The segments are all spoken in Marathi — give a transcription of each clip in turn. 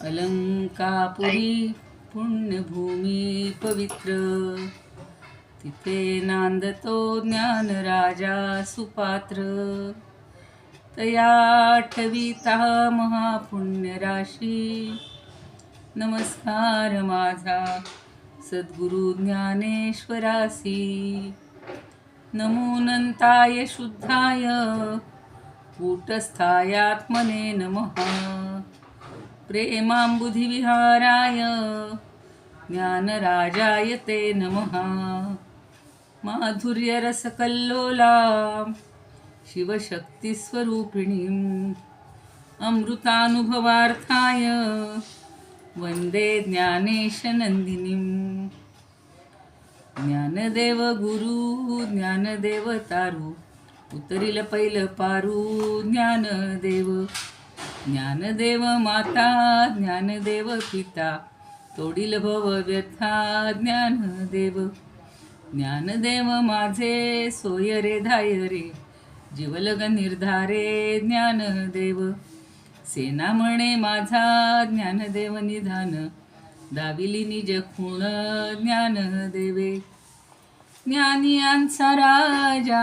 अलंकापुरी पुण्यभूमी पवित्र, तिथे नांदतो ज्ञान राजा सुपात्र. तया ठविता महापुण्य राशी, नमस्कार माझा सद्गुरु ज्ञानेश्वरासी. नमोनंताय शुद्धाय कूटस्थायात्मने नमः. प्रेमांबुधिविहाराय ज्ञानराजाय ते नमः. माधुर्यरसकल्लोला शिवशक्तिस्वरूपिणीम् अमृतानुभवार्थाय वंदे ज्ञानेशनंदिनीम्. ज्ञानदेव गुरु ज्ञानदेव तारू, उतरील पैल पारू ज्ञानदेव. ज्ञानदेव माता ज्ञानदेव पिता, तोडील भव व्यथा ज्ञानदेव. ज्ञानदेव माझे सोय रे धाय रे, जीवलग निर्धारे ज्ञानदेव. सेना म्हणे माझा ज्ञानदेव निधान, दाविली निज खूण ज्ञानदेवे. ज्ञानियांचा राजा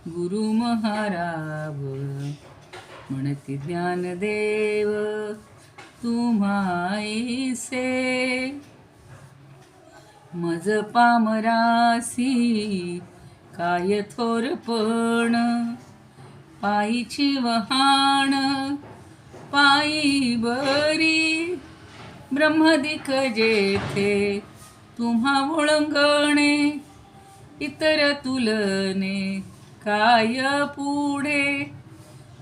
गुरु महाराज, म्हणती ज्ञानदेव तुम्हाईसे. मज पामरासी काय थोरपण, पायीची वहाण पायी बरी. ब्रह्मदिक जेथे तुम्हा ओळंगणे, इतर तुलने काय पुढे.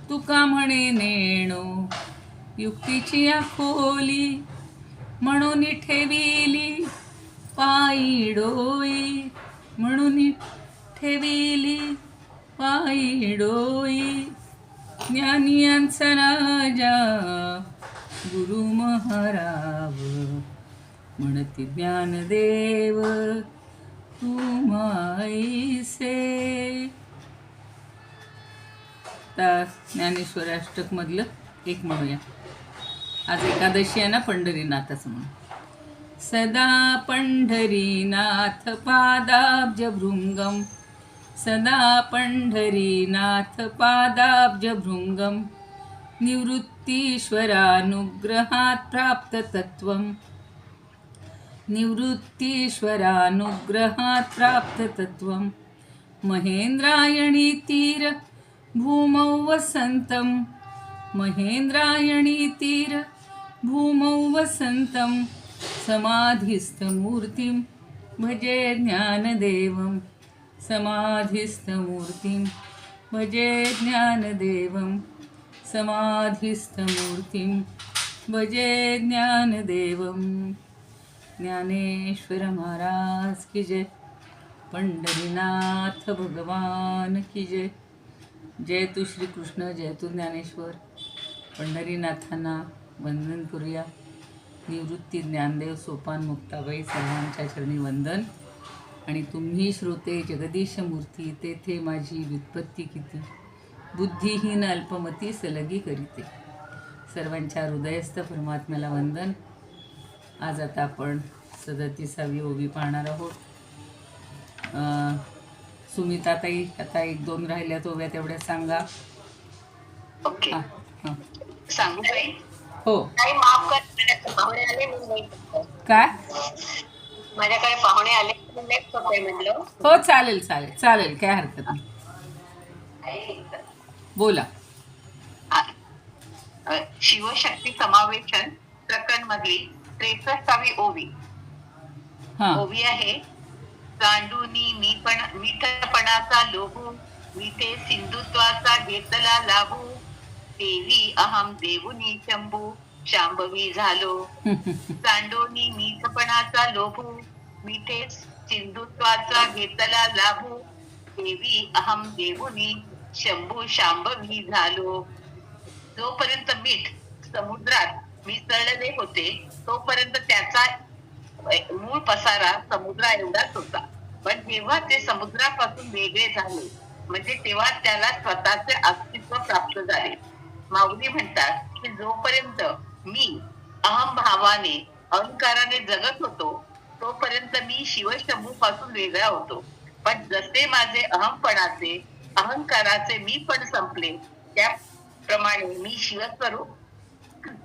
तुका म्हणे नेणो युक्तीची आखोली, म्हणून ठेविली पायी डोई. म्हणून ठेविली पायी डोई. ज्ञानियांचा राजा गुरु महाराज, म्हणती ज्ञानदेव तुम्हाईसे. आता ज्ञानेश्वर अष्टक मधलं एक म्हणूया. आज एकादशी आहे ना, पंढरीनाथाचं म्हणून. सदा पंढरीनाथ पादाब्ज भृंगम, सदा पंढरीनाथ पादाब्ज भृंगम. निवृत्तीश्वरानुग्रहात् प्राप्त तत्वम, निवृत्तीश्वरानुग्रहात् प्राप्त तत्वम. महेंद्रायणी तीर भूमौ वसंतम, महेंद्रायणी तीर भूमौ वसंतम. समाधिस्थमूर्तिं भजे ज्ञानदेवं, समाधिस्थमूर्तिं भजे ज्ञानदेवं. समाधिस्थमूर्तिं भजे ज्ञानदेवं. ज्ञानेश्वर महाराज की जय. पंढरीनाथ भगवान की जय. जय तू श्रीकृष्ण, जय तू ज्ञानेश्वर. पंढरीनाथांना वंदन करूया. निवृत्ती ज्ञानदेव सोपान मुक्ताबाई सर्वांच्या चरणी वंदन. आणि तुम्ही श्रोते जगदीश मूर्ती, तेथे माझी व्युत्पत्ती किती. बुद्धिहीन अल्पमती सलगी करीते. सर्वांच्या हृदयस्थ परमात्म्याला वंदन. आज आता आपण 37वी ओवी पाहणार आहोत. सुमिताताई, आता 1-2 राहिल्यात ओव्या, तेवढ्या सांगा. ओके, सांगू काय? हो. काही माफ कर, पाहुणे आले मी काय? माझ्याकडे पाहुणे आले नेक्स्ट होते म्हणलं. हो, चालेल चालेल चालेल, काय हरकत नाही, बोला. शिवशक्ती समावेशन प्रकरण मधली 63वी ओवी. ओवी आहे. गांडूनी मीठपणाचा लोभू, मिठे सिंधुत्वाचा घेतला लाभू. देवी अहम देवुनी शंभू, शांभवी झालो. गांडोनी मीठपणाचा लोभू, मिठे सिंधुत्वाचा घेतला लाभू. देवी अहम देवुनी शंभू शांभवी झालो. जोपर्यंत मीठ समुद्रात मिसळले होते तोपर्यंत त्याचा मूळ पसारा समुद्रा एवढाच होता. पण जेव्हा ते समुद्रापासून वेगळे झाले म्हणजे तेव्हा त्याला स्वतःचे अस्तित्व प्राप्त झाले. माऊली म्हणतात की जोपर्यंत मी अहंभावाने अहंकाराने जगत होतो तोपर्यंत मी शिवशंभू पासून वेगळा होतो. पण जसे माझे अहंपणाचे अहंकाराचे मी पण संपले त्याप्रमाणे मी शिवस्वरूप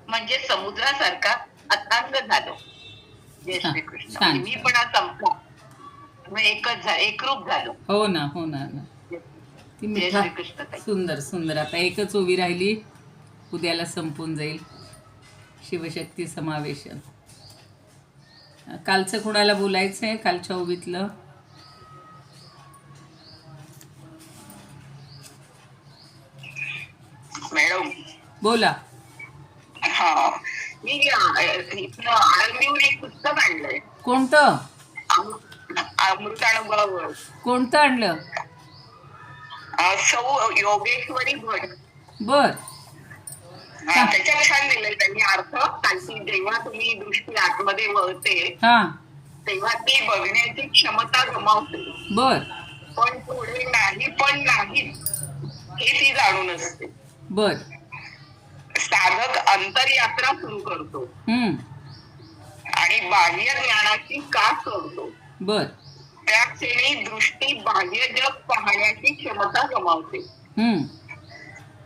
म्हणजे समुद्रासारखा अथांग झालो. जय छान श्रीकृष्ण. छान मी छान. पण संपला, मग एकरूप झालो. हो ना हो ना ना. ती जय मिठा श्रीकृष्ण ताई. सुंदर सुंदर. आता एकच ओवी राहिली, उद्याला संपून जाईल. शिवशक्ती समावेशन. कालचं कुणाला बोलायचं आहे कालच्या ओवीतलं? मॅडम बोला. हा, मी इथनं आळंदीहून एक पुस्तक आणलंय. कोणतं? अमृतानुभव. कोणतं आणलं? सौ योगेश्वरी भट. बर. त्याच्यात छान दिलंय त्यांनी अर्थ. कालची जेव्हा तुम्ही दृष्टी आतमध्ये वळते हा. तेव्हा ती बघण्याची क्षमता गमावते. बर पण पुढे नाही पण नाही हे ती जाणून असते. बर. साधक अंतरयात्रा सुरू करतो आणि बाह्य ज्ञानाची का करतो. बर. त्या क्षणी दृष्टी बाह्य जग पाहण्याची क्षमता गमावते.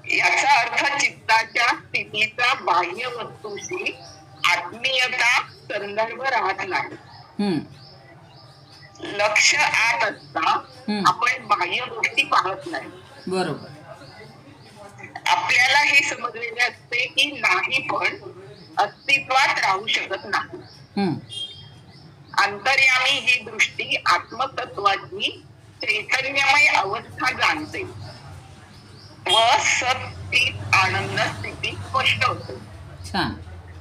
याचा अर्थ चित्ताच्या स्थितीचा बाह्य वस्तूशी आत्मीयता संदर्भ राहत नाही. लक्ष आत असता आपण बाह्य गोष्टी पाहत नाही. बरोबर. आपल्याला हे समजलेले असते की नाही पण अस्तित्वात राहू शकत नाही. अंतर्यामी ही दृष्टी आत्मतत्वाची चैतन्यमय अवस्था जाणते व सत्स्थित आनंद स्थिती स्पष्ट होते. छान.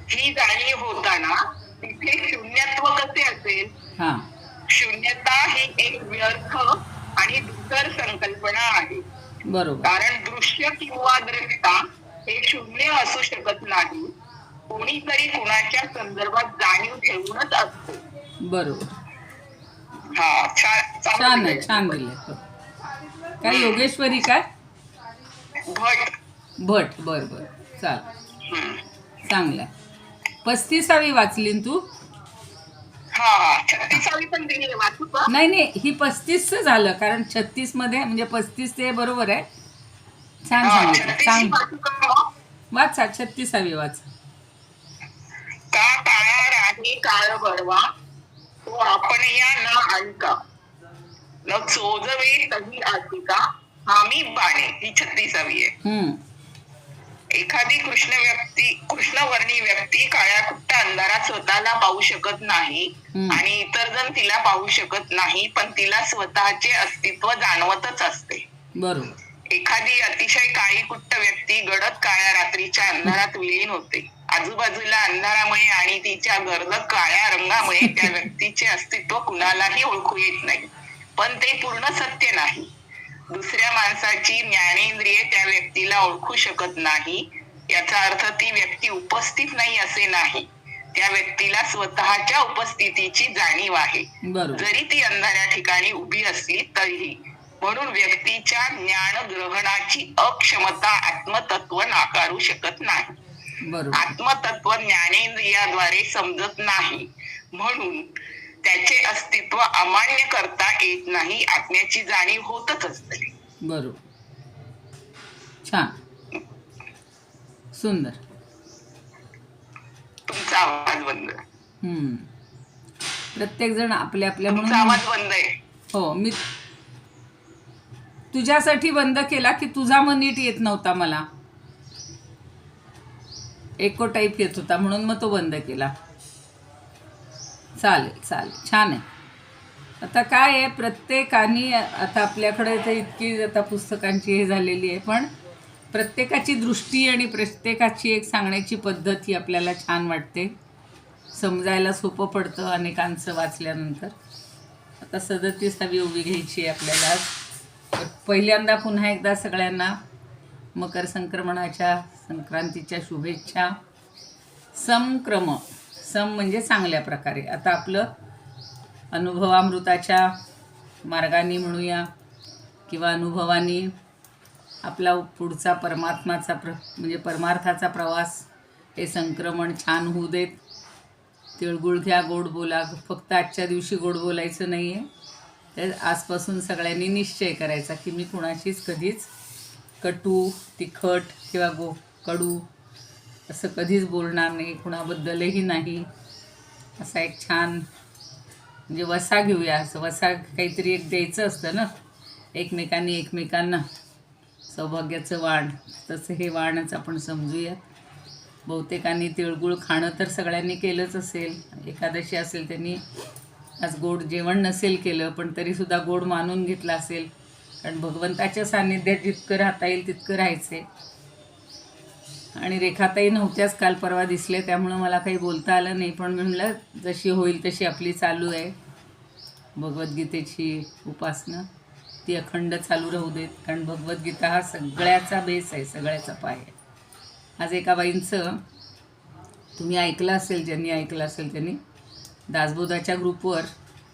ही जाणीव होताना तिथे शून्यत्व कसे असेल? शून्यता ही एक व्यर्थ आणि दुसर संकल्पना आहे. बरोबर. कारण दृश्य किंवा दृष्टा हे शून्य असू शकत नाही. कोणीतरी कुणाच्या संदर्भात जाणीव ठेवूनच असते. बरोबर. हा, छान आहे. छान दिले. काय योगेश्वरी काय भट. भट. बर बर. चाल. चांगलं. 35वी वाचली न तू? हा, 36वी पण दिली वाचू का? नाही नाही, ही 35चं झालं, कारण 36 मध्ये म्हणजे 35 ते बरोबर आहे. छान सांगितलं. छान. वाचा 36वी वाच. का काळा राही काळ बडवा तो आपण या न आणका न चोजवे तही आतिका हामी बाणे. ही 36वी आहे. एखादी कृष्णवर्णी व्यक्ती काळ्या कुट्ट अंधारात स्वतःला पाहू शकत नाही आणि इतर जण तिला पाहू शकत नाही, पण तिला स्वतःचे अस्तित्व जाणवतच असते. बरोबर. एखादी अतिशय काळी कुट्ट व्यक्ती गडद काळ्या रात्रीच्या अंधारात विलीन होते. आजूबाजूला अंधारामुळे आणि तिच्या गर्दक काळ्या रंगामुळे त्या व्यक्तीचे अस्तित्व कुणालाही ओळखू येत नाही, पण ते पूर्ण सत्य नाही. दुसऱ्या माणसाची ज्ञानेंद्रिये त्या व्यक्तीला ओळखू शकत नाही. याचा अर्थ ती व्यक्ती उपस्थित नाही असे नाही. त्या व्यक्तीला स्वतःच्या उपस्थितीची जाणीव आहे, जरी ती अंधाऱ्या ठिकाणी उभी असली तरीही. म्हणून व्यक्तीच्या ज्ञान ग्रहणाची अक्षमता आत्मतत्व नाकारू शकत नाही. आत्मतत्व ज्ञानेंद्रियाद्वारे समजत नाही, म्हणून त्याचे अस्तित्व अमान्य करता येत नाही. आत्म्याची जाणीव होतच असते. बरोबर. छान. सुंदर. तुमचा आवाज बंद. प्रत्येक जण आपल्या आपल्या म्हणून आवाज बंद आहे. हो, मी तुझ्यासाठी बंद केला की तुझा मन नीट येत नव्हता. मला एको टाईप येत होता, म्हणून मग तो बंद केला. चालेल चालेल. छान आहे. आता काय आहे, प्रत्येकाने आता आपल्याकडे तर इतकी आता पुस्तकांची हे झालेली आहे, पण प्रत्येकाची दृष्टी आणि प्रत्येकाची एक सांगण्याची पद्धत ही आपल्याला छान वाटते. समजायला सोपं पडतं अनेकांचं वाचल्यानंतर. आता 37वी ओवी घ्यायची आहे आपल्याला. पहिल्यांदा पुन्हा एकदा सगळ्यांना मकर संक्रांतीच्या शुभेच्छा. समक्रम. सम म्हणजे चांगल्या प्रकारे. आता आपलं अनुभवामृताच्या मार्गाने म्हणूया किंवा अनुभवानी आपला पुढचा म्हणजे परमार्थाचा प्रवास हे संक्रमण छान होऊ देत. तिळगुळ घ्या, गोड बोला. फक्त आजच्या दिवशी गोड बोलायचं नाही आहे, तर आजपासून सगळ्यांनी निश्चय करायचा की मी कुणाशीच कधीच कटू, तिखट किंवा कडू असं कधीच बोलणार नाही, कुणाबद्दलही नाही. असा एक छान म्हणजे वसा घेऊया. असं वसा काहीतरी एक द्यायचं असतं ना एकमेकांना सौभाग्याचं वाण, तसं हे वाणच आपण समजूया. बहुतेकांनी तिळगुळ खाणं तर सगळ्यांनी केलंच असेल. एकादशी असेल त्यांनी आज गोड जेवण नसेल केलं, पण तरीसुद्धा गोड मानून घेतलं असेल, कारण भगवंताच्या सान्निध्यात जितकं राहता येईल तितकं राहायचे. आणि रेखाताई नव्हत्याच, काल परवा दिसले, त्यामुळं मला काही बोलता आलं नाही. पण म्हणलं जशी होईल तशी आपली चालू आहे भगवद्गीतेची उपासना, ती अखंड चालू राहू देत. कारण भगवद्गीता हा सगळ्याचा बेस आहे, सगळ्याचा पाय आहे. आज एका बाईंचं तुम्ही ऐकलं असेल, ज्यांनी ऐकलं असेल त्यांनी, दासबोधाच्या ग्रुपवर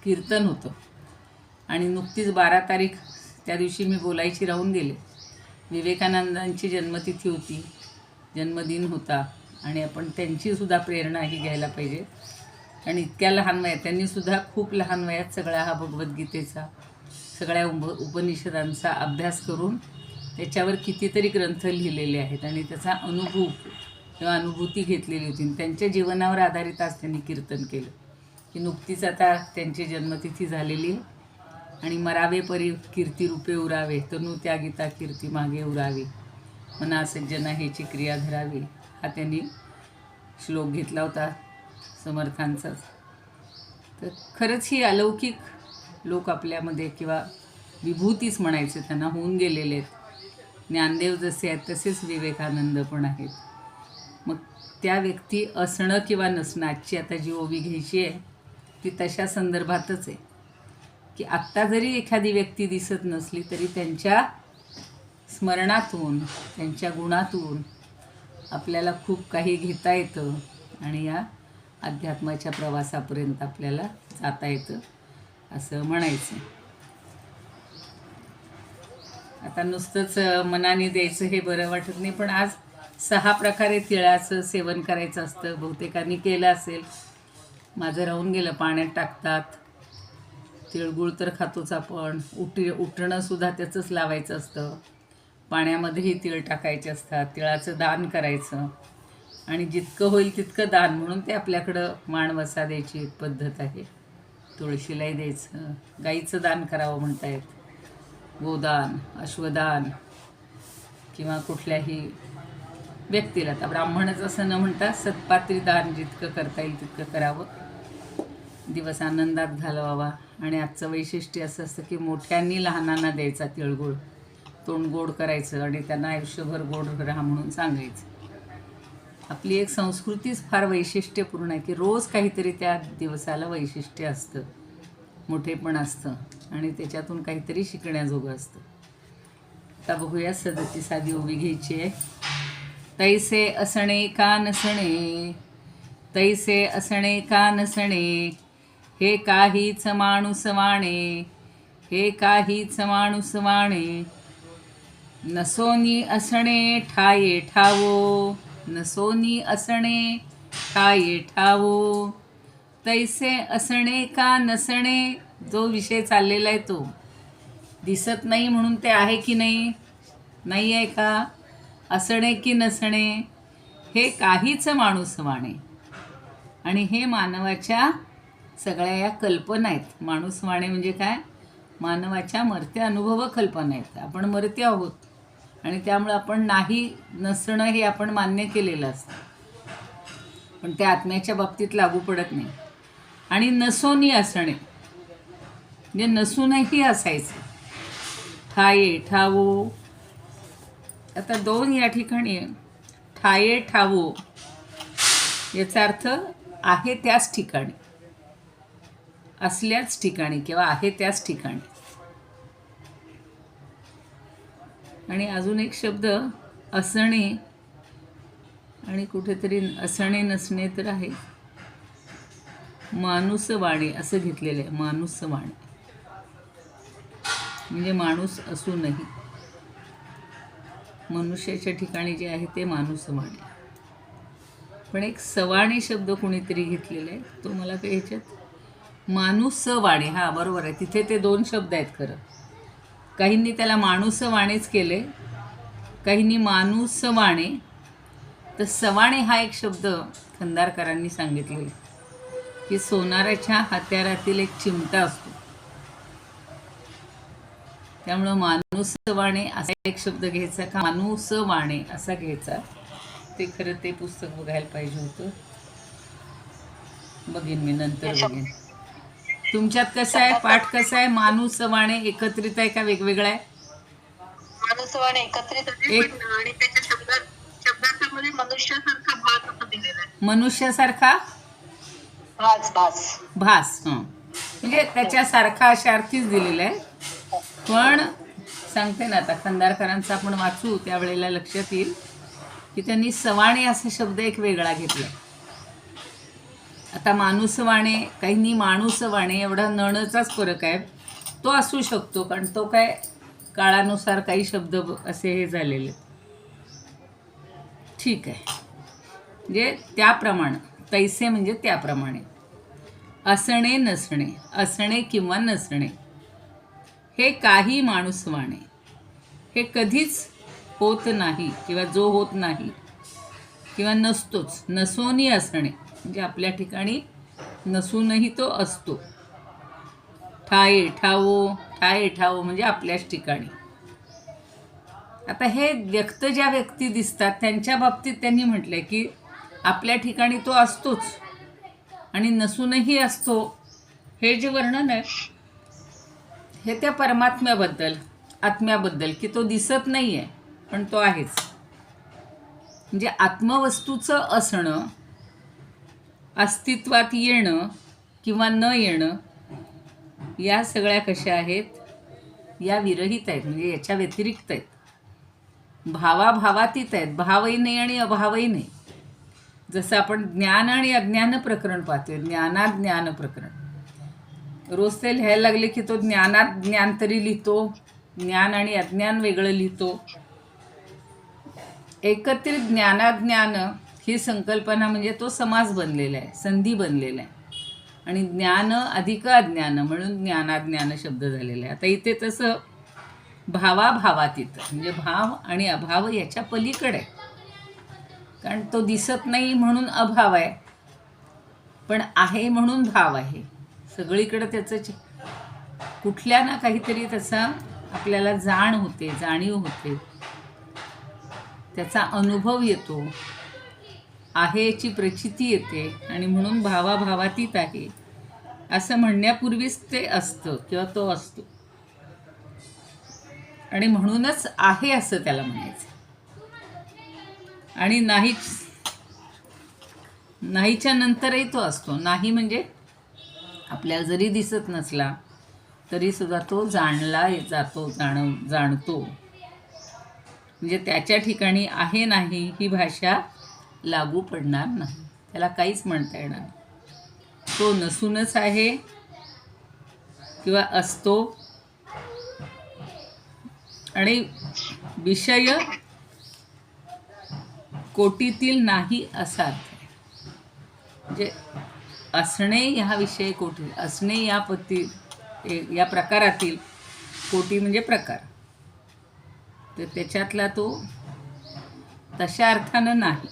कीर्तन होतं आणि नुकतीच 12 तारीख त्या दिवशी मी बोलायची राहून गेले. विवेकानंदांची जन्मतिथी होती, जन्मदिन होता आणि आपण त्यांचीसुद्धा प्रेरणा ही घ्यायला पाहिजे. आणि इतक्या लहान वयात, त्यांनीसुद्धा खूप लहान वयात सगळा हा भगवद्गीतेचा सगळ्या उपनिषदांचा अभ्यास करून त्याच्यावर कितीतरी ग्रंथ लिहिलेले आहेत आणि त्याचा अनुभव किंवा अनुभूती घेतलेली होती. त्यांच्या जीवनावर आधारित आज त्यांनी कीर्तन केलं की नुकतीच आता त्यांची जन्मतिथी झालेली आणि मरावे परी कीर्ती रूपे उरावे, तनू त्या गीता कीर्ती मागे उरावी, मना सज्जना हेची क्रिया धरावी, हा त्यांनी श्लोक घेतला होता समर्थांचाच. तर खरंच ही अलौकिक लोक आपल्यामध्ये, किंवा विभूतीच म्हणायचे त्यांना, होऊन गेलेले आहेत. ज्ञानदेव जसे आहेत तसेच विवेकानंद पण आहेत. मग त्या व्यक्ती असणं किंवा नसणं, आजची आता जी ओवी घ्यायची आहे ती तशा संदर्भातच आहे की आत्ता जरी एखादी व्यक्ती दिसत नसली तरी त्यांच्या स्मरणातून, त्यांच्या गुणातून आपल्याला खूप काही घेता येतं आणि या अध्यात्माच्या प्रवासापर्यंत आपल्याला जाता येतं असं म्हणायचं. आता नुसतंच मनाने द्यायचं हे बरं वाटत नाही, पण आज 6 प्रकारे तिळाचं सेवन करायचं असतं. बहुतेकांनी केलं असेल, माझं राहून गेलं. पाण्यात टाकतात, तिळगुळ तर खातोच आपण, उठणंसुद्धा त्याचंच लावायचं असतं, पाण्यामध्येही तीळ टाकायचे असतात, तिळाचं दान करायचं आणि जितकं होईल तितकं दान म्हणून ते आपल्याकडं माणवसा द्यायची एक पद्धत आहे. तुळशीलाही द्यायचं, गाईचं दान करावं म्हणतायत, गोदान, अश्वदान किंवा कुठल्याही व्यक्तीला. आता ब्राह्मणच असं न म्हणता सत्पात्री दान जितकं करता येईल तितकं करावं, दिवस आनंदात घालवावा. आणि आजचं वैशिष्ट्य असं असतं की मोठ्यांनी लहानांना द्यायचा तिळगुळ, तोंड गोड करायचं आणि त्यांना आयुष्यभर गोड राहा म्हणून सांगायचं. आपली एक संस्कृतीच फार वैशिष्ट्यपूर्ण आहे की रोज काहीतरी त्या दिवसाला वैशिष्ट्य असतं, मोठेपण असतं आणि त्याच्यातून काहीतरी शिकण्याजोगं असतं. आता बघूया 37वी ओवी घ्यायची आहे. तैसे असणे का नसणे, तैसे असणे का नसणे, हे काहीच माणूस वाणे, हे काहीच माणूस वाणे, नसोनी असणे ठाये ठावो, नसोनी असणे ठाये ठावो, तैसे असणे का नसणे. जो विषय चाललेला आहे तो दिसत नाही म्हणून ते आहे की नाही, नाही आहे का, असणे की नसणे, हे काहीच माणूस वाणे. आणि हे मानवाच्या सगळ्या या कल्पना आहेत. माणूस वाणे म्हणजे काय, मानवाच्या मर्त्या अनुभव कल्पना आहेत. आपण मर्त्य आहोत आणि त्यामुळे आपण नाही, नसणं हे आपण मान्य केलेलं असतं, पण ते आत्म्याच्या बाबतीत लागू पडत नाही. आणि नसोनी असणे म्हणजे नसूनही असायचं, ठाये ठावो. आता 2 या ठिकाणी ठाये ठावो याचा अर्थ आहे त्याच ठिकाणी, असल्याच ठिकाणी किंवा आहे त्याच ठिकाणी. आणि अजून एक शब्द असणे आणि कुठेतरी असणे नसणे तर आहे, माणूसवाणे असं घेतलेलं आहे. माणूसवाणे म्हणजे माणूस असूनही. मनुष्याच्या ठिकाणी जे आहे ते माणूसवाणे. पण एक सवाणे शब्द कोणीतरी घेतलेला आहे, तो मला काही ह्याच्यात माणूसवाणे, हां बरोबर आहे, तिथे ते 2 शब्द आहेत खरं. काहींनी त्याला माणूसवाणेच केले, काहींनी माणूसवाणे. तर सवाणे हा एक शब्द खंदारकरांनी सांगितलेला की सोनाराच्या हत्यारातील एक चिमटा असतो, त्यामुळं माणूसवाणे असा एक शब्द घ्यायचा का माणूसवाणे असा घ्यायचा. ते खरं ते पुस्तक बघायला पाहिजे होतं. बघेन मी नंतर बघेन. तुमच्यात कसं आहे, पाठ कसा आहे? माणूसवाणे एकत्रित आहे का वेगवेगळा आहे? माणूसवाणे एकत्रित आहे, एक पण आणि त्याच्या शब्दार्थामध्ये मनुष्यासारखा भास असं दिलेला आहे. मनुष्यासारखा भास. भास, हं, म्हणजे त्याच्यासारखा अशा अर्थीच दिलेला आहे. पण सांगते ना, आता खंदारकरांचा आपण वाचू त्यावेळेला लक्षात येईल की त्यांनी सवाणे असा शब्द एक वेगळा घेतला. आता माणूसवाणे, काहींनी माणूसवाणे, एवढा नणचाच फरक आहे. तो असू शकतो, कारण तो काय काळानुसार काही शब्द असे हे झालेले. ठीक आहे, म्हणजे त्याप्रमाणे, तैसे म्हणजे त्याप्रमाणे. असणे नसणे, असणे किंवा नसणे हे काही माणूसवाणे, हे कधीच होत नाही किंवा जो होत नाही किंवा नसतोच. नसोनी असणे म्हणजे आपल्या ठिकाणी नसूनही तो असतो. ठाये ठावो म्हणजे आपल्याच ठिकाणी. आता हे व्यक्त ज्या व्यक्ती दिसतात त्यांच्या बाबतीत त्यांनी म्हटलंय की आपल्या ठिकाणी तो असतोच आणि नसूनही असतो. हे जे वर्णन आहे हे त्या परमात्म्याबद्दल, आत्म्याबद्दल, की तो दिसत नाही आहे पण तो आहेच. म्हणजे आत्मवस्तूचं असणं, अस्तित्वात येणं किंवा न येणं, या सगळ्या कशा आहेत, या विरहित आहेत, म्हणजे याच्या व्यतिरिक्त आहेत. भावाभावातीत आहेत, भावही नाही आणि अभावही नाही. जसं आपण ज्ञान आणि अज्ञान प्रकरण पाहतोय, ज्ञानात ज्ञान प्रकरण. रोज ते लिहायला लागले की तो ज्ञानात ज्ञान तरी लिहितो, ज्ञान आणि अज्ञान वेगळं लिहितो. एकत्रित ज्ञानाज्ञान ही संकल्पना म्हणजे तो समास बनलेला आहे, संधी बनलेला आहे. आणि ज्ञान अधिक अज्ञान म्हणून ज्ञानाज्ञान शब्द झालेला आहे. आता इथे तसं भावाभावातीत म्हणजे भाव आणि अभाव याच्या पलीकडे आहे, कारण तो दिसत नाही म्हणून अभाव आहे, पण आहे म्हणून भाव आहे. सगळीकडे त्याचं कुठल्या ना काहीतरी त्याचा आपल्याला जाण होते, जाणीव होते, त्याचा अनुभव येतो, आहे याची प्रचिती येते, आणि म्हणून भावाभावातीत आहे असं म्हणण्यापूर्वीच ते असतं किंवा तो असतो. आणि म्हणूनच आहे असं त्याला म्हणायचं. आणि नाहीच्या नंतरही तो असतो. नाही म्हणजे आपल्याला जरी दिसत नसला तरी सुद्धा तो जाणला जातो, जाणतो. म्हणजे त्याच्या ठिकाणी आहे नाही ही भाषा लागू पडणार नाही, त्याला काहीच म्हणता येणार नाही. तो नसूनच आहे किंवा असतो. आणि विषय कोटीतील नाही असा अर्थ आहे. म्हणजे असणे ह्या विषय कोटी, असणे या प्रकारातील, कोटी म्हणजे प्रकार, तर त्याच्यातला तो तशा अर्थानं नाही.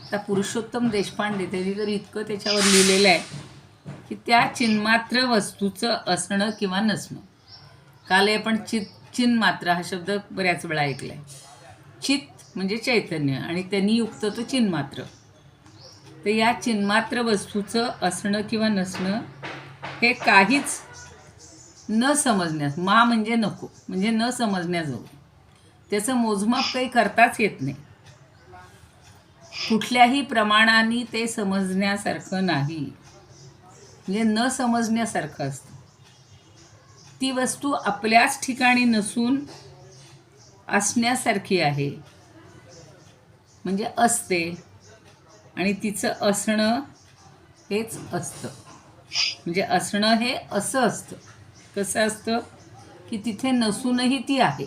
आता पुरुषोत्तम देशपांडे त्यांनी तर इतकं त्याच्यावर लिहिलेलं आहे की त्या चिन्मात्र वस्तूचं असणं किंवा नसणं. काल आपण चिन्मात्र हा शब्द बऱ्याच वेळा ऐकला आहे. चित म्हणजे चैतन्य आणि त्यांनी युक्त तो चिन्मात्र. तर या चिन्मात्र वस्तूचं असणं किंवा नसणं हे काहीच न समजण्यास, मा म्हणजे नको, म्हणजे न समजण्याजोगं, त्याचं मोजमाप काही करताच येत नाही. कुठल्याही प्रमाणाने ते समजण्यासारखं नाही, म्हणजे न समजण्यासारखं असतं. ती वस्तू आपल्याच ठिकाणी नसून असण्यासारखी आहे, म्हणजे असते, आणि तिचं असणं हेच असतं. म्हणजे असणं हे असं असतं. कसं असतं की तिथे नसूनही ती आहे.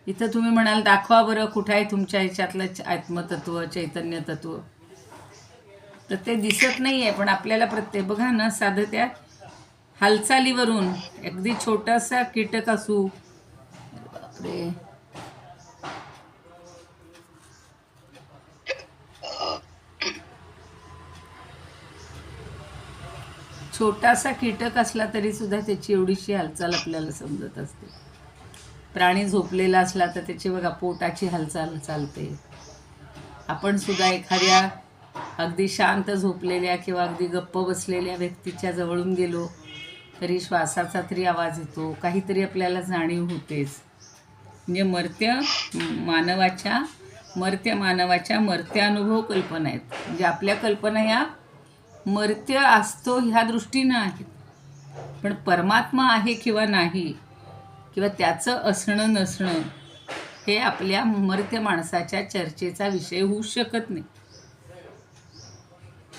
इथं तुम्ही म्हणाल दाखवा बरं कुठं आहे तुमच्या ह्याच्यातलं आत्मतत्व, चैतन्य तत्व. तर ते दिसत नाही आहे. पण आपल्याला प्रत्येक बघा ना, साधं त्या हालचालीवरून अगदी छोटासा कीटक असू, बापरे, छोटासा कीटक असला तरी सुद्धा त्याची एवढीशी हालचाल आपल्याला समजत असते. प्राणी झोपलेला असला तर त्याची बघा पोटाची हालचाल चालते. आपण सुद्धा एखाद्या अगदी शांत झोपलेल्या किंवा अगदी गप्प बसलेल्या व्यक्तीच्या जवळून गेलो तरी श्वासाचा तरी आवाज येतो, काहीतरी आपल्याला जाणीव होतेच. म्हणजे मर्त्य मानवाच्या मर्त्यानुभव कल्पना आहेत. म्हणजे आपल्या कल्पना ह्या मर्त्य असतो ह्या दृष्टीनं आहेत. पण परमात्मा आहे किंवा नाही, किंवा त्याचं असणं नसणं, हे आपल्या मर्त्य माणसाच्या चर्चेचा विषय होऊ शकत नाही.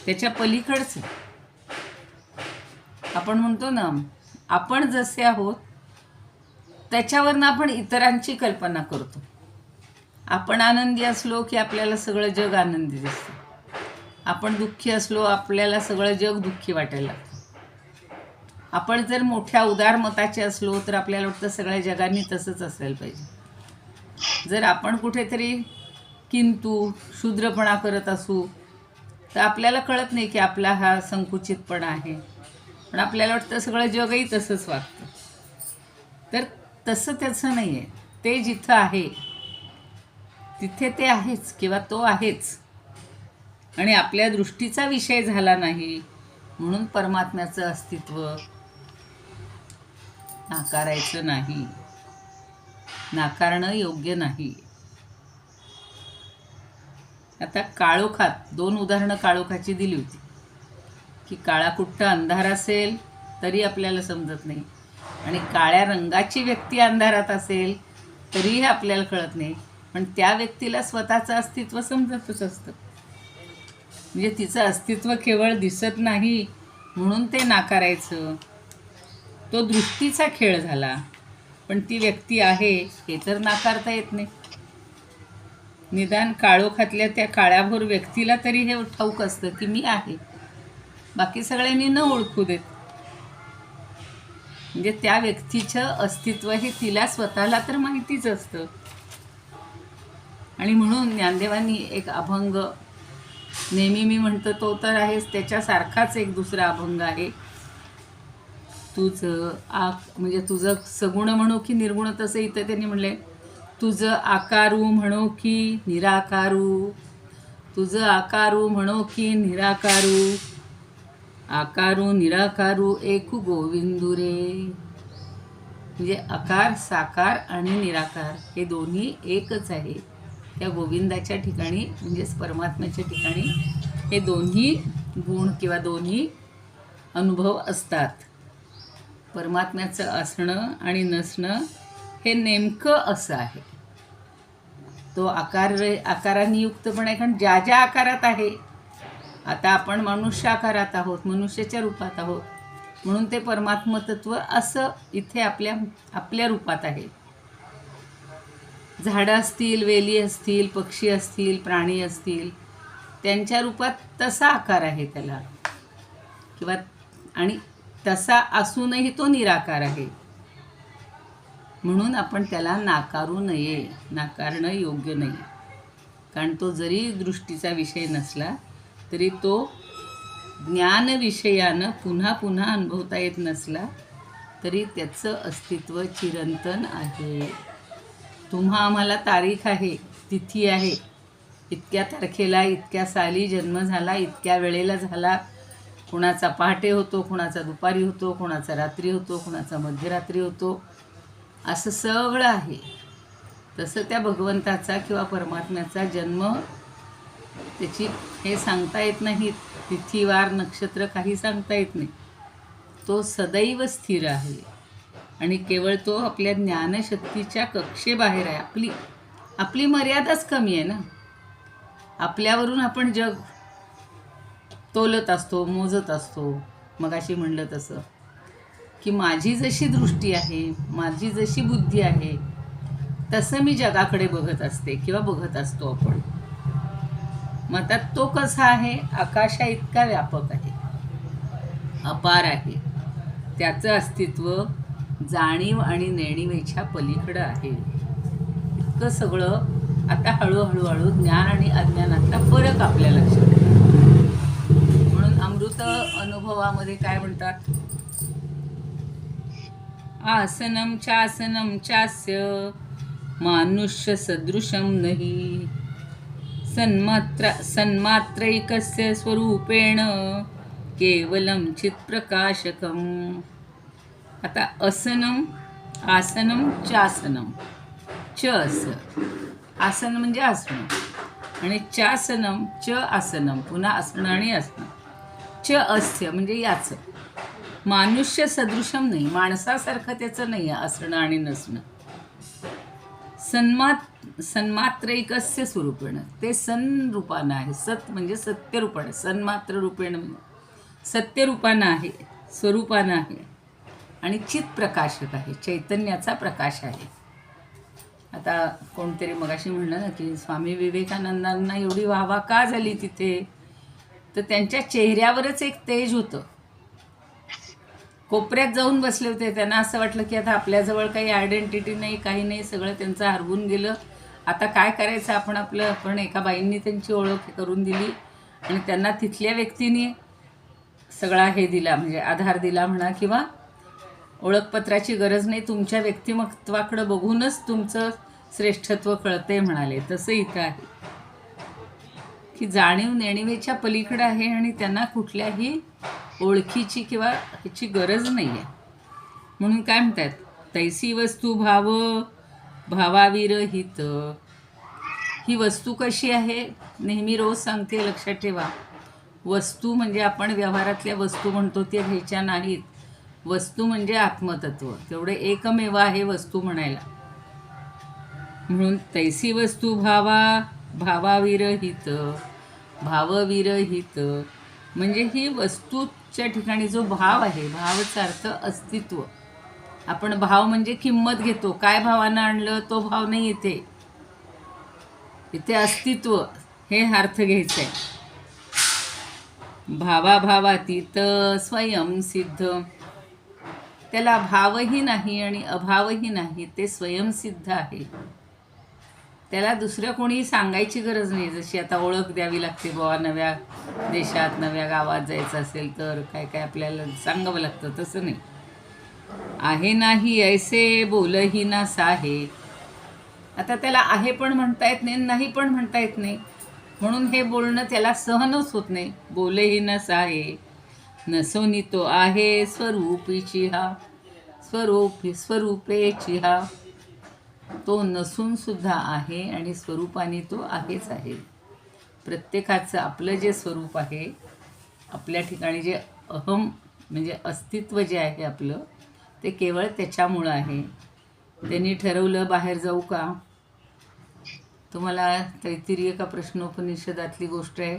त्याच्या पलीकडचं आपण म्हणतो ना, आपण जसे आहोत त्याच्यावरनं आपण इतरांची कल्पना करतो. आपण आनंदी असलो की आपल्याला सगळं जग आनंदी दिसतं. आपण दुःखी असलो आपल्याला सगळं जग दुःखी वाटायला लागतं. आपण जर मोठ्या उदारमताचे असलो तर आपल्याला वाटतं सगळ्या जगांनी तसंच असायला पाहिजे. जर आपण कुठेतरी किंतु शूद्रपणा करत असू तर आपल्याला कळत नाही की आपला हा संकुचितपणा आहे. पण आपल्याला वाटतं सगळं जगही तसंच वागतं. तर तसं त्याचं नाही आहे. ते जिथं आहे तिथे ते आहेच किंवा तो आहेच. आणि आपल्या दृष्टीचा विषय झाला नाही म्हणून परमात्म्याचं अस्तित्व नाकारायचं नाही, नाकारणं योग्य नाही. आता काळोखात 2 उदाहरणं काळोखाची दिली होती की काळाकुट्ट अंधार असेल तरी आपल्याला समजत नाही, आणि काळ्या रंगाची व्यक्ती अंधारात असेल तरीही आपल्याला कळत नाही. पण त्या व्यक्तीला स्वतःचं अस्तित्व समजतच असतं. म्हणजे तिचं अस्तित्व केवळ दिसत नाही म्हणून ते नाकारायचं. तो दृष्टीचा खेळ झाला. पण ती व्यक्ती आहे हे तर नाकारता येत नाही. निदान काळोखातल्या त्या काळ्याभोर व्यक्तीला तरी हे ठाऊक असतं की मी आहे, बाकी सगळ्यांनी न ओळखू देत. म्हणजे त्या व्यक्तीचं अस्तित्व हे तिला स्वतःला तर माहितीच असतं. आणि म्हणून ज्ञानदेवांनी एक अभंग, नेहमी मी म्हणतो तो तर आहेच, त्याच्यासारखाच एक दुसरा अभंग आहे. म्हणजे तुझं सगुण म्हणो की निर्गुण, तसं इथं त्यांनी म्हणले, तुझं आकारू म्हणो की निराकारू, तुझं आकारू म्हणो की निराकारू, आकारू निराकारू एकू गोविंदू रे. म्हणजे आकार, साकार आणि निराकार हे दोन्ही एकच आहे. त्या गोविंदाच्या ठिकाणी म्हणजेच परमात्म्याच्या ठिकाणी हे दोन्ही गुण किंवा दोन्ही अनुभव असतात. परमात्म्याचं असणं आणि नसणं हे नेमकं असं आहे. तो आकाराने युक्त पण आहे, कारण ज्या ज्या आकारात आहे. आता आपण मनुष्य आकारात आहोत, मनुष्याच्या रूपात आहोत, म्हणून ते परमात्मतत्व असं इथे आपल्या रूपात आहे. झाडं असतील, वेली असतील, पक्षी असतील, प्राणी असतील, त्यांच्या रूपात तसा आकार आहे त्याला, किंवा आणि तसा असूनही तो निराकार आहे. म्हणून आपण त्याला नाकारू नये, नाकारणं योग्य नाही. कारण तो जरी दृष्टीचा विषय नसला तरी तो ज्ञानविषयानं पुन्हा पुन्हा अनुभवता येत नसला तरी त्याचं अस्तित्व चिरंतन आहे. तुम्हा आम्हाला तारीख आहे, तिथी आहे, इतक्या तारखेला इतक्या साली जन्म झाला, इतक्या वेळेला झाला. कुणाचा पहाटे होतो, कुणाचा दुपारी होतो, कुणाचा रात्री होतो, कुणाचा मध्यरात्री होतो, असं सगळं आहे. तसं त्या भगवंताचा किंवा परमात्म्याचा जन्म त्याची हे सांगता येत नाही. तिथीवार नक्षत्र काही सांगता येत नाही. तो सदैव स्थिर आहे आणि केवळ तो आपल्या ज्ञानशक्तीच्या कक्षेबाहेर आहे. आपली मर्यादाच कमी आहे ना. आपल्यावरून आपण जग तोलत असतो, मोजत असतो. मगाशी म्हणलं तसं की माझी जशी दृष्टी आहे, माझी जशी बुद्धी आहे, तसं मी जगाकडे बघत असते किंवा बघत असतो आपण. मग आता तो कसा आहे? आकाशा इतका व्यापक आहे, अपार आहे. त्याचं अस्तित्व जाणीव आणि नेणिवेच्या पलीकडं आहे. इतकं सगळं आता हळूहळू ज्ञान आणि अज्ञानातला फरक आपल्या लक्षात येतो. म्हणून अमृत अनुभवामध्ये काय म्हणतात? आसनं चास्य मानुष्य सदृशं नहि सन्मात्रैकस्य स्वरूपेण केवलं चित्प्रकाशकम्. आता आसनं चासनं, च असं आसन म्हणजे असणं, आणि चासनं च आसनं, पुन्हा असणं आणि असणं. च अस्य म्हणजे याचं. मानुष्य सदृशम नाही, माणसासारखं त्याचं नाही आहे असणं आणि नसणं. सन्मात्रैकस्य स्वरूपेण, ते सन रूपानं आहे. सत म्हणजे सत्य रूपानं, सन्मात्र रूपेण म्हणजे सत्य रूपानं आहे, स्वरूपानं आहे. आणि चित प्रकाशक आहे, चैतन्याचा प्रकाश आहे. आता कोणतरी मगाशी म्हणलं ना की स्वामी विवेकानंदांना एवढी वाहवा का झाली तिथे? तर त्यांच्या चेहऱ्यावरच एक तेज होतं. कोपऱ्यात जाऊन बसले होते, त्यांना असं वाटलं की आता आपल्याजवळ काही आयडेंटिटी नाही, काही नाही, सगळं त्यांचं हरवून गेलं. आता काय करायचं आपण पण एका बाईंनी त्यांची ओळख करून दिली आणि त्यांना तिथल्या व्यक्तीने सगळा हे दिला, म्हणजे आधार दिला म्हणा, किंवा ओळखपत्राची गरज नाही, तुमच्या व्यक्तिमत्वाकडं बघूनच तुमचं श्रेष्ठत्व कळते म्हणाले. तसं इथं आहे की जाणीव नेणिवेच्या पलीकडे आहे आणि त्यांना कुठल्याही ओळखीची किंवा ह्याची गरज नाही आहे. म्हणून काय म्हणतात? तैसी वस्तू भावाविरहित. ही वस्तू कशी आहे? नेहमी रोज सांगते, लक्षात ठेवा. वस्तू म्हणजे आपण व्यवहारातल्या वस्तू म्हणतो ते घ्यायच्या नाहीत. वस्तू म्हणजे आत्मतत्व, तेवढे एकमेव आहे वस्तू म्हणायला. म्हणून तैसी वस्तू भावविरहित म्हणजे ही वस्तूच्या ठिकाणी जो भाव आहे, भावाचा अर्थ अस्तित्व. आपण भाव म्हणजे किंमत घेतो, काय भावानं आणलं तो भाव नाही इथे अस्तित्व हे अर्थ घ्यायचं आहे. भावातीत स्वयंसिद्ध, त्याला भावही नाही आणि अभावही नाही, ते स्वयंसिद्ध आहे. त्याला दुसरं कोणी सांगायची गरज नाही. जशी आता ओळख द्यावी लागते, बाबा नव्या देशात नव्या गावात जायचं असेल तर काय काय आपल्याला सांगावं लागतं, तसं नाही. आहे नाही ऐसे बोलही ना साहे. आता त्याला आहे पण म्हणता येत नाही, नाही पण म्हणता येत नाही, म्हणून हे बोलणं त्याला सहनच होत नाही. बोलही ना साहे नसोनी तो आहे स्वरूपीची हा, स्वरूपेची हा. तो नसून सुद्धा आहे आणि स्वरूपाने तो आहेच आहे. प्रत्येकाचं आपलं जे स्वरूप आहे, आपल्या ठिकाणी जे अहम म्हणजे अस्तित्व जे आहे आपलं, ते केवळ त्याच्यामुळं आहे. त्यांनी ठरवलं बाहेर जाऊ का? तुम्हाला तैत्तिरीय प्रश्नोपनिषदातली गोष्ट आहे.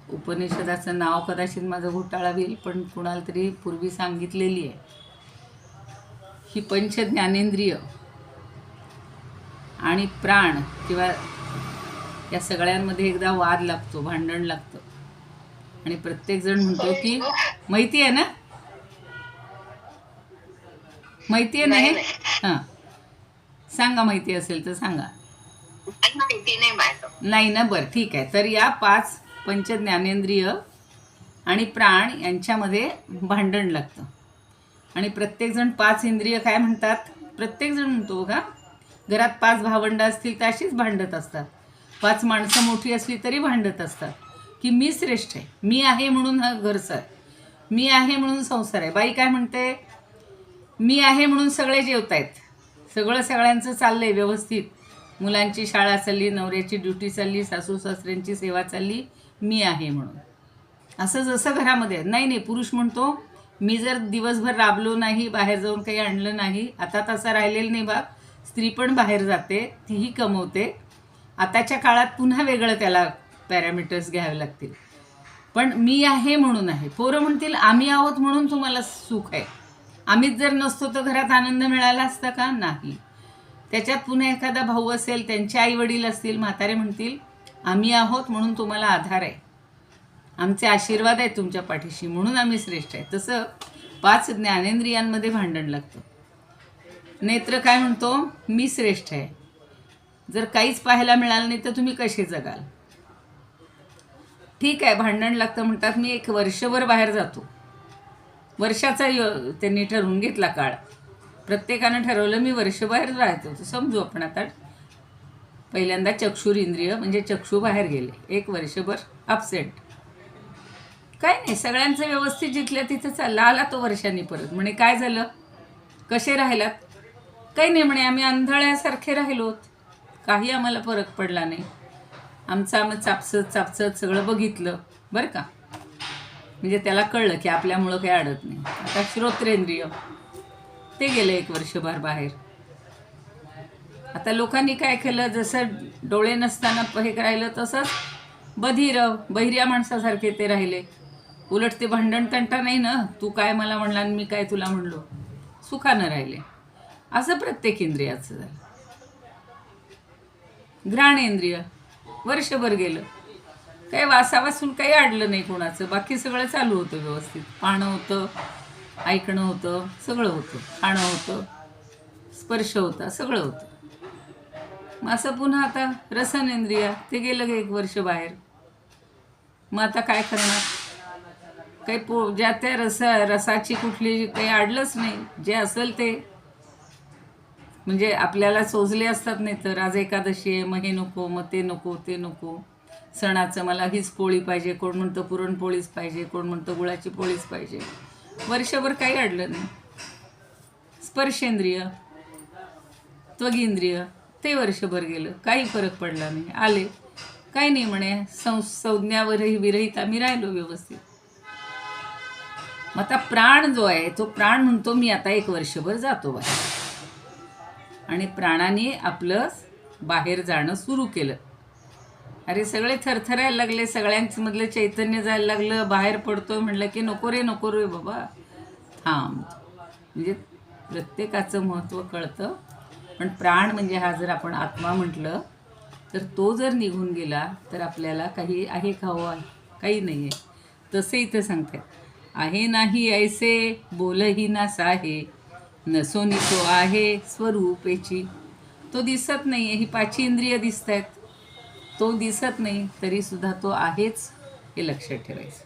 उपनिषदाचं नाव कदाचित माझं घोटाळा होईल, पण कुणाला तरी पूर्वी सांगितलेली आहे. ही पंच ज्ञानेंद्रिय आणि प्राण किंवा या सगळ्यांमध्ये एकदा वाद लागतो, भांडण लागतं, आणि प्रत्येकजण म्हणतो की माहिती आहे ना, माहिती आहे ना हे? हां, सांगा, माहिती असेल तर सांगा. नाही ना? बरं, ठीक आहे. तर या 5 पंच ज्ञानेंद्रिय आणि प्राण यांच्यामध्ये भांडण लागतं, आणि प्रत्येकजण 5 इंद्रिय काय म्हणतात? प्रत्येकजण म्हणतो बघा, घरात 5 भावंडं असतील तर अशीच भांडत असतात. 5 माणसं मोठी असली तरी भांडत असतात की मी श्रेष्ठ आहे, मी आहे म्हणून हा घरचा, मी आहे म्हणून संसार आहे. बाई काय म्हणते? मी आहे म्हणून सगळे जेवतायत, सगळ्यांचं चाललंय व्यवस्थित, मुलांची शाळा चालली, नवऱ्याची ड्युटी चालली, सासू सासऱ्यांची सेवा चालली, मी आहे म्हणून. असं जसं घरामध्ये नाही, पुरुष म्हणतो मी जर दिवसभर राबलो नाही, बाहेर जाऊन काही आणलं नाही, आता तसा राहिलेलं नाही भाग. स्त्री पण बाहेर जाते, तीही कमवते. आताच्या काळात पुन्हा वेगळं त्याला पॅरामीटर्स घ्यावे लागतील, पण मी आहे म्हणून आहे. पोरं म्हणतील आम्ही आहोत म्हणून तुम्हाला सुख आहे, आम्हीच जर नसतो तर घरात आनंद मिळाला असता का? नाही. त्याच्यात पुन्हा एखादा भाऊ असेल, त्यांचे आई वडील असतील, म्हातारे म्हणतील आम्ही आहोत म्हणून तुम्हाला आधार आहे, आमचे आशीर्वाद आहेत तुमच्या पाठीशी म्हणून आम्ही श्रेष्ठ आहे. तसं 5 ज्ञानेंद्रियांमध्ये भांडण लागतं. नेत्र काय म्हणतो, मी श्रेष्ठ आहे. जर काहीच पाहायला मिळालं नाही तर तुम्ही कसे जगाल. ठीक आहे, भांडण लागतं म्हणतात. मी 1 वर्षभर बाहेर जातो. वर्षाचा त्यांनी ठरवून घेतला काळ. प्रत्येकानं ठरवलं मी वर्षबाहेर राहतो. तर समजू आपण आता पहिल्यांदा चक्षुर इंद्रिय म्हणजे चक्षू बाहेर गेले, 1 वर्षभर अपसेंट. काय नाही, सगळ्यांचं व्यवस्थित जिथल्या तिथं चाललं. आला तो वर्षांनी परत. म्हणे काय झालं, कसे राहिलात. काही नाही म्हणे, आम्ही आंधळ्यासारखे राहिलोत, काही आम्हाला फरक पडला नाही. आम्ही चापसत सगळं बघितलं बरं का. म्हणजे त्याला कळलं की आपल्यामुळं काही अडत नाही. आता श्रोत्रेंद्रिय ते गेलं 1 वर्षभर बाहेर. आता लोकांनी काय केलं, जसं डोळे नसताना हे राहिलं तसंच बहिऱ्या माणसासारखे ते राहिले. उलट ते भांडण तंटा नाही ना, तू काय मला म्हणला आणि मी काय तुला म्हणलो, सुखानं राहिले. असं प्रत्येक इंद्रियाचं झालं. घ्राणेंद्रिय वर्षभर गेलं, काही वासावासून काही अडलं नाही कोणाचं, बाकी सगळं चालू होतं व्यवस्थित. पाहणं होतं, ऐकणं होतं, सगळं होतं. खाणं होतं, स्पर्श होता, सगळं होतं. मग असं पुन्हा आता रसनेंद्रिय ते गेलं 1 वर्ष बाहेर. मग आता काय करणार, काही ज्या त्या रसाची कुठली काही अडलंच नाही. जे असेल ते म्हणजे आपल्याला सोजले असतात. नाही तर आज एकादशी आहे, मग हे नको, मग ते नको, ते नको. सणाचं मला हीच पोळी पाहिजे, कोण म्हणतं पुरणपोळीच पाहिजे, कोण म्हणतं गुळाची पोळीच पाहिजे. वर्षभर काही अडलं नाही. स्पर्शेंद्रिय त्वगिंद्रिय ते वर्षभर गेलं, काही फरक पडला नाही. आले काही नाही म्हणे, संज्ञावरही विरहित आम्ही राहिलो व्यवस्थित. मग आता प्राण जो आहे तो प्राण म्हणतो मी आता 1 वर्षभर जातो बाहेर. आणि प्राणाने आपलं बाहेर जाणं सुरू केलं. अरे सगळे थरथरायला लागले, सगळ्यांमधलं चैतन्य जायला लागलं. बाहेर पडतोय म्हणलं की नको रे बाबा, थांब. म्हणजे प्रत्येकाचं महत्त्व कळतं. पण प्राण म्हणजे हा जर आपण आत्मा म्हटलं तर तो जर निघून गेला तर आपल्याला काही आहे का, हो काही नाही आहे. तसे इथं सांगतात, आहे नाही ऐसे बोलही ना साहे, नसोनी तो आहे स्वरूपेची. तो दिसत नाही आहे, ही 5 इंद्रिय दिसत आहेत, तो दिसत नाही तरीसुद्धा तो आहेच, हे लक्षात ठेवायचं.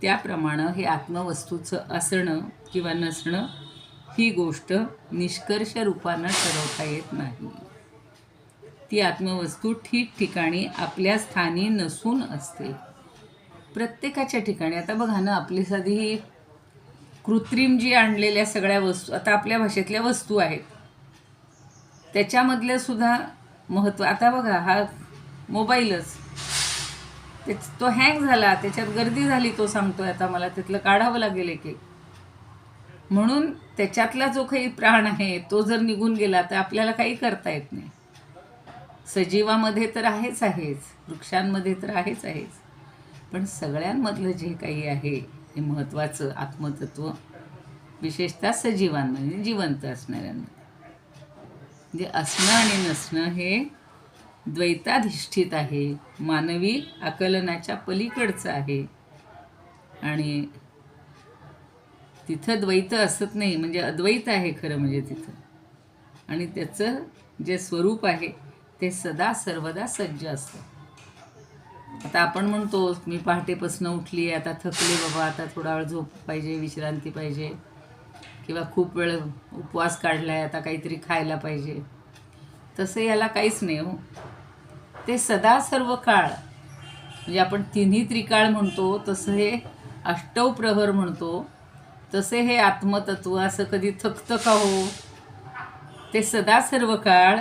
त्याप्रमाणे हे आत्मवस्तूचं असणं किंवा नसणं ही गोष्ट निष्कर्ष रूपानं ठरवता येत नाही. ती आत्मवस्तू ठिकठिकाणी आपल्या स्थानी नसून असते, प्रत्येकाच्या ठिकाणी. आता बघा ना, आपली साधी ही कृत्रिम जी आणलेल्या सगळ्या वस्तू, आता आपल्या भाषेतल्या वस्तू आहेत, त्याच्यामधलं सुद्धा महत्त्व. आता बघा हा मोबाईलच, तो हँग झाला, त्याच्यात गर्दी झाली, तो सांगतोय आता मला त्यातलं काढावं लागेल एक. म्हणून त्याच्यातला जो काही प्राण आहे तो जर निघून गेला तर आपल्याला काही करता येत नाही. सजीवामध्ये तर आहेच, वृक्षांमध्ये तर आहेच, पण सगळ्यांमधलं जे काही आहे हे महत्त्वाचं आत्मतत्व, विशेषतः सजीवांमध्ये, जिवंत असणाऱ्यांमध्ये. म्हणजे असणं आणि नसणं हे द्वैताधिष्ठित आहे, मानवी आकलनाच्या पलीकडचं आहे. आणि तिथं द्वैत असत नाही, म्हणजे अद्वैत आहे खरं म्हणजे तिथं. आणि त्याचं जे स्वरूप आहे ते सदा सर्वदा सज्ज असतं. आता आपण म्हणतो मी पहाटेपासून उठली आहे, आता थकले बाबा, आता थोडा वेळ झोप पाहिजे, विश्रांती पाहिजे, किंवा खूप वेळ उपवास काढला आहे, आता काहीतरी खायला पाहिजे. तसं याला काहीच नाही हो. ते सदा सर्व काळ, म्हणजे आपण 3 त्रिकाळ म्हणतो तसं हे 8 प्रहर म्हणतो, तसे हे आत्मतत्व असं कधी थकतं का हो. ते सदा सर्व काळ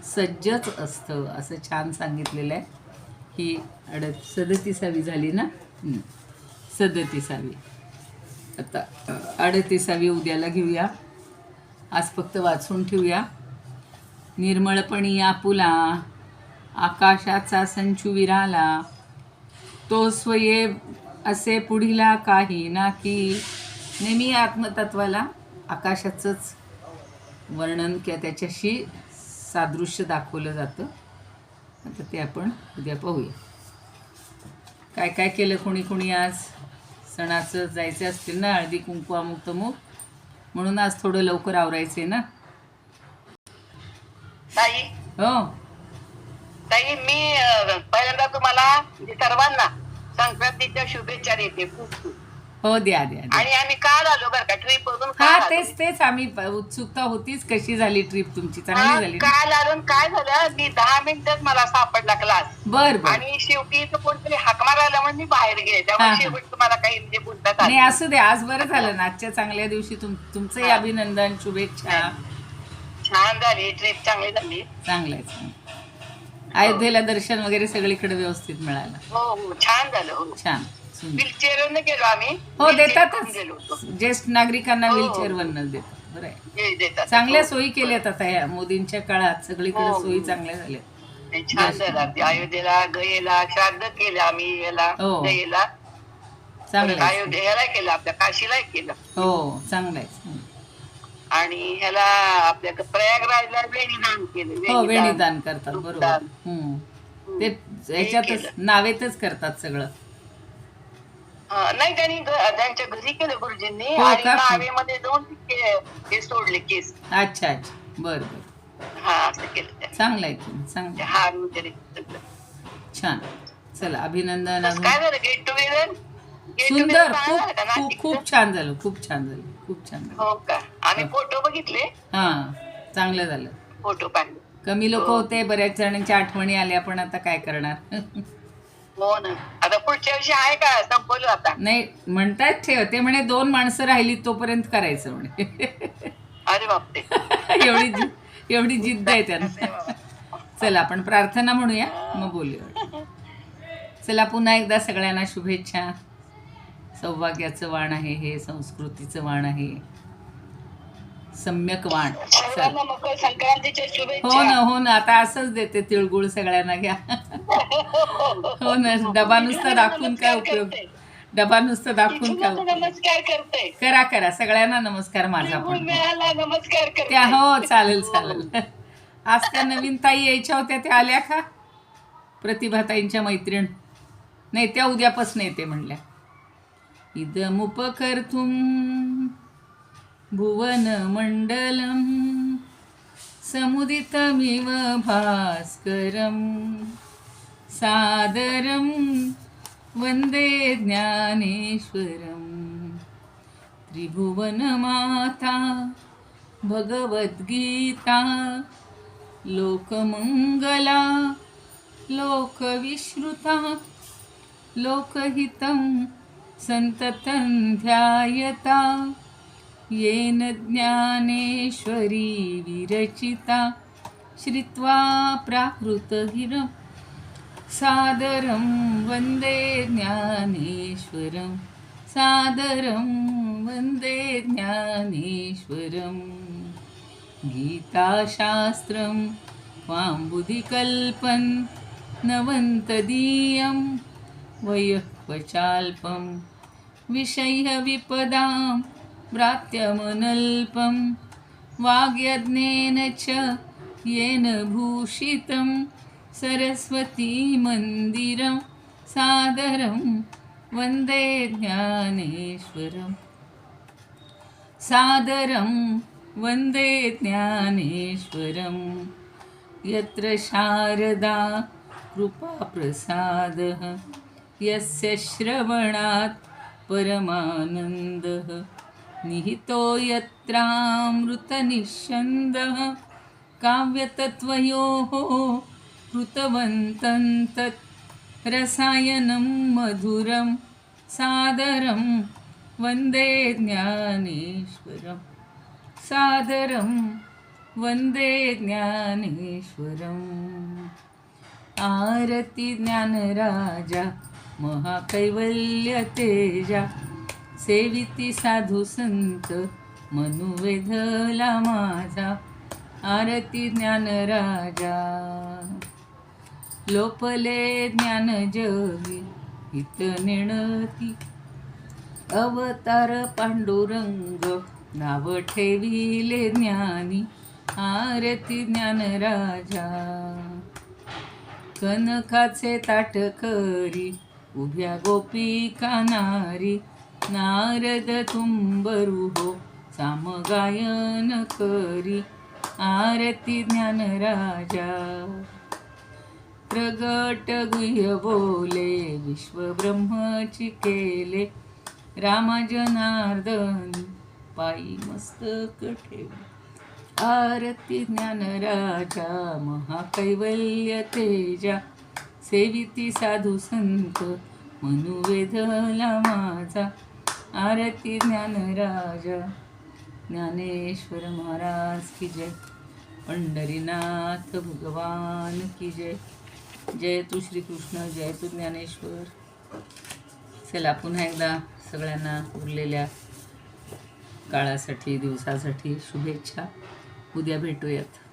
सज्जच असतं, असं छान सांगितलेलं आहे. ही 37वी झाली ना, 37वी. आता 38वी उद्याला घेऊया, आज फक्त वाचून ठेवूया. निर्मळपणी आपुला आकाशाचा संचू विराला, तो स्वये असे पुढीला काही ना की. नेहमी आत्मतत्वाला आकाशाचंच वर्णन किंवा त्याच्याशी सादृश्य दाखवलं जातं. आता ते आपण उद्या पाहूया. काय काय केलं कोणी कोणी आज सणाचं जायचं असतील ना, हळदी कुंकू अमुक तमुक, म्हणून आज थोडं लवकर आवरायचे ना. ताई हो ताई मी पहिल्यांदा तुम्हाला म्हणजे सर्वांना संक्रांतीच्या शुभेच्छा देते खूप खूप. हो, द्या द्या द्या. आणि आम्ही काल आलो बरं का ट्रिप वरून. हा काल आलो. तेच आम्ही उत्सुकता होतीच कशी झाली ट्रिप तुमची. चांगली झाली ना? काल आलो आणि काय झालं मी 10 मिनिटात मला सापडला क्लास. बर बर. आणि शेवटी इथं कोणतरी हाक मारायला म्हणून मी बाहेर गेले. त्यामुळे हा. शेवटी तुम्हाला काही म्हणजे बोलतात नाही असू दे, आज बरं झालं ना. आजच्या चांगल्या दिवशी तुमचंही अभिनंदन, शुभेच्छा. छान झाली ट्रिप, चांगली झाली. चांगलं आहे चांगलं. अयोध्येला दर्शन वगैरे सगळीकडे व्यवस्थित मिळालं. हो छान झालं. हो छान सुंदर. व्हीलचेअरने गेलो आम्ही. हो wheelchair करून देतातच, गेलो होतो. ज्येष्ठ नागरिकांना हो. व्हीलचेअरवरनच देतात. बरं आहे. हे देतात. चांगल्या हो. सोयी केल्यात आता ह्या मोदींच्या काळात. सगळीकडे हो. सोयी चांगल्या झाल्या. नाही, छान झालं. अगदी अयोध्येला गयेला श्राद्ध केलं आम्ही याला हो. गयेला. चांगलं परत आहे. अयोध्येला केलं, आपल्या काशीला केलं. हो चांगलं आहे चांगलं आहे. आणि ह्याला आपल्या प्रयागराजला वेणीदान केलं. हो वेणीदान करतात बरोबर. दुग्धदान. ते याच्यातच नावेतच करतात सगळं. नाही त्यांनी त्यांच्या घरी केलं गुरुजींनी. हो आणि का? नावेमध्ये जाऊन हे सोडले केस. अच्छा अच्छा बर बर. हा असं केलं त्यांनी. चांगलं आहे की चांगलं आहे. हार वगैरे सगळं. छान. चला अभिनंदन. कसं काय झालं गेट टुगेदर? सुंदर. खूप खूप छान झालं. खूप छान झालं. खूप छान झालं. हो का? आम्ही फोटो बघितले, हा चांगलं झालं. फोटो पाहिले. कमी लोक होते, बऱ्याच जणांच्या आठवणी आल्या, पण आता काय करणार. हो ना. आता पुढच्या वर्षी आहे का? संपवलं आता. नाही म्हणतात ठेव. ते म्हणे 2 माणसं राहिली तोपर्यंत करायचं म्हणे. अरे बापरे. एवढी जिद्द आहे त्यांना. चला आपण प्रार्थना म्हणूया मग बोलूया. चला पुन्हा एकदा सगळ्यांना शुभेच्छा. सौभाग्याचं वाण आहे हे, संस्कृतीचं वाण आहे, सम्यक वाण. सर्वांना मकर संक्रांतीच्या शुभेच्छा. हो ना आता असंच देते. तिळगुळ सगळ्यांना घ्या. हो ना. डबा नुसता दाखवून काय उपयोग. डबा नुसतं दाखवून काय उपयोग. नमस्कार करते. करा सगळ्यांना नमस्कार माझा पण. मिळाला नमस्कार करते. त्या हो चालेल. आज त्या नवीन ताई यायच्या होत्या, त्या आल्या का? प्रतिभाताईंच्या मैत्रीण. नाही त्या उद्यापासून येते म्हणल्या. इदमुपकर्तुं भुवन मंडलम समुदितमिव भास्करम सादरम वंदे ज्ञानेश्वरम. त्रिभुवनमाता भगवद्गीता लोकमंगला लोकविश्रुता लोकहितं संततं ध्यायता येन ज्ञानेश्वरी विरचिता श्रुत्वा प्राकृतहिरं सादरं वन्दे ज्ञानेश्वरं सादरं वन्दे ज्ञानेश्वरं. गीताशास्त्रं वाम्बुधिकल्पं नवन्तदीयं वयःपचाल्पं विषयविपदां भ्रात्यमनल्पं वाग्यज्ञेन च येन भूषितं सरस्वती मंदिरं सादरं वन्दे ज्ञानेश्वरं सादरं वन्दे ज्ञानेश्वरं. यत्र शारदा कृपाप्रसादः यस्य श्रवणात् परमानन्दः निहितो यत्रामृतनिःस्यन्दः काव्यतत्त्वयोः कृतवन्तं तत् रसायनं मधुरं सादरं वन्दे ज्ञानेश्वरं सादरं वन्दे ज्ञानेश्वरम्. आरती ज्ञानराजा महाकैवल्य तेजा सेविती साधू संत मनुवेधला माझा. आरती ज्ञानराजा लोपले ज्ञान जगी हित नेणती अवतार पांडुरंग नाव ठेविले ज्ञानी आरती ज्ञानराजा. कनकाचे ताट करी उभ्या गोपिका नारी, नारद तुंबरू हो सामगायन करी आरती ज्ञानराजा. प्रगट गुह्य बोले विश्व ब्रह्मची केले, रामा जनार्दन पायी मस्तक ठेवले आरती ज्ञानराजा. महाकैवल्य तेजा सेविती साधू संत, मनुवेधला माझा आरती ज्ञानराजा. ज्ञानेश्वर महाराज की जय. पंढरीनाथ भगवान की जय. जय तू श्रीकृष्ण, जय तू ज्ञानेश्वर. चला पुन्हा एकदा सगळ्यांना उरलेल्या काळासाठी दिवसासाठी शुभेच्छा. उद्या भेटूयात.